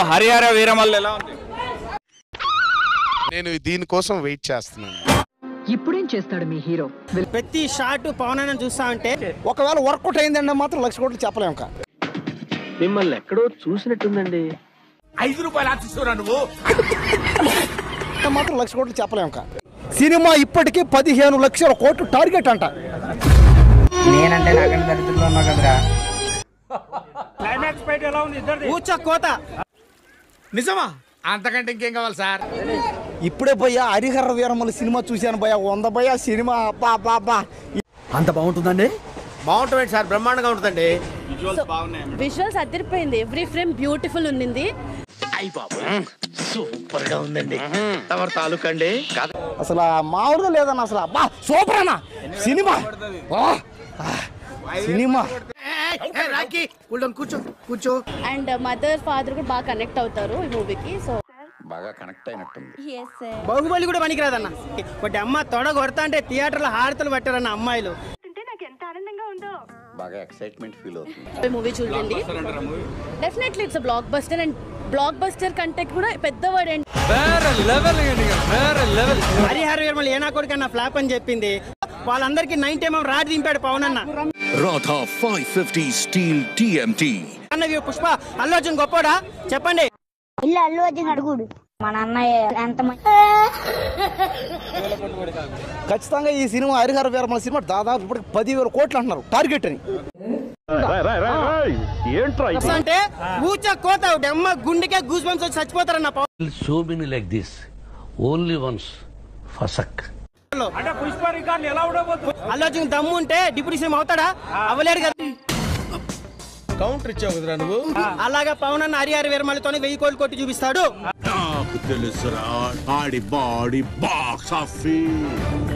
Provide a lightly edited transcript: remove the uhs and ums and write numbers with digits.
హరిహర వీరమల్లు ఎలా ఉంది? నేను దీనికోసం వెయిట్ చేస్తున్నాను. ఇప్పుడేం చేస్తాడు మీ హీరో? ప్రతి షాట్ పవన్ అన్న చూస్తా ఉంటే ఒకవేళ వర్కౌట్ అయిందంటే మాత్రం 1,00,000 కోట్లు చెప్పలేము. మిమ్మల్ని ఎక్కడో చూసినట్టుందండి. 5 రూపాయలు ఆశిస్తున్నా నువ్వు మాత్రం 1,00,000 కోట్లు చెప్పలేము. సినిమా ఇప్పటికీ 15 లక్షల కోట్లు టార్గెట్ అంట. నేనంటే నాకంటే దరిద్రంలో ఉన్నా కదరా. క్లైమాక్స్ ఫైట్ ఎలా ఉంది ఇద్దరిది? ఊచ కోత. నిజమా? అంతకంటే ఇంకేం కావాలి సార్? ఇప్పుడే భయ్యా హరిహర వీరమల్లు సినిమా చూశాను భయ్యా. 100 భయ్యా సినిమా. అబ్బా అంత బాగుంటుందండి? బాగుంటుంది సార్, బ్రహ్మాండంగా ఉంటుందండి. విజువల్స్ అదిరిపోయింది. ఎవ్రీ ఫ్రేమ్ బ్యూటిఫుల్ ఉంది. సూపర్ గా ఉందండి. తమరు తాలూకండి అసలు మామూలుగా లేదన్న. అసలు అబ్బా సూపర్ అన్న సినిమా. సినిమా కూర్చో కూర్చో. అండ్ మదర్ ఫాదర్ కూడా బాగా కనెక్ట్ అవుతారు ఈ మూవీకి. సో బాగా కనెక్ట్ అయినట్టుంది. బాహుబలి కూడా పనికిరాదన్న. ఒకటి అమ్మ తొడ కొడతా అంటే థియేటర్లో హారతలు పట్టారన్న అమ్మాయిలు. బాగా ఎక్సైట్మెంట్ ఫీల్ అవుతుంది. మూవీ చూడండి, definitely it's block buster. And block buster కంటే కూడా పెద్దవాడు అండి. హరిహర వీరమల్లు ఏనా కొడుకన్నా ఫ్లాప్ అని చెప్పింది. వాళ్ళందరికీ 90mm రాడ్ దింపాడు పవన్ అన్న. Radha 550 steel TMT. అన్న పుష్ప అల్లు అర్జున్ గొప్పోడా చెప్పండి? ఇల్లు అల్లు అర్జున్ అడుగుడు. మన అన్నయ్య ఎంత ఖచ్చితంగా ఈ సినిమా హరిహర వీరమల్లు సినిమా దాదాపు ఇప్పటికి 10,000 కోట్లు అంటున్నారు టార్గెట్ అని. అంటే ఊచ కోత. అమ్మ గుండెకే గూస్ బంప్స్ వచ్చి చచ్చిపోతారన్న Pawan. So many like this only once ఫసక్. అల్లు అర్జున్ దమ్ము ఉంటే డిప్యూటీ సీఎం అవుతాడా? అవ్వలేడు కదా. కౌంటర్ ఇచ్చావు కదరా నువ్వు. అలాగా పవన్ అన్న హరిహర వీరమల్లుతోనే 1000 కోట్లు కొట్టి చూపిస్తాడు. నాకు తెలుసురా ఆడి బాడీ బాక్స్ ఆఫీస్.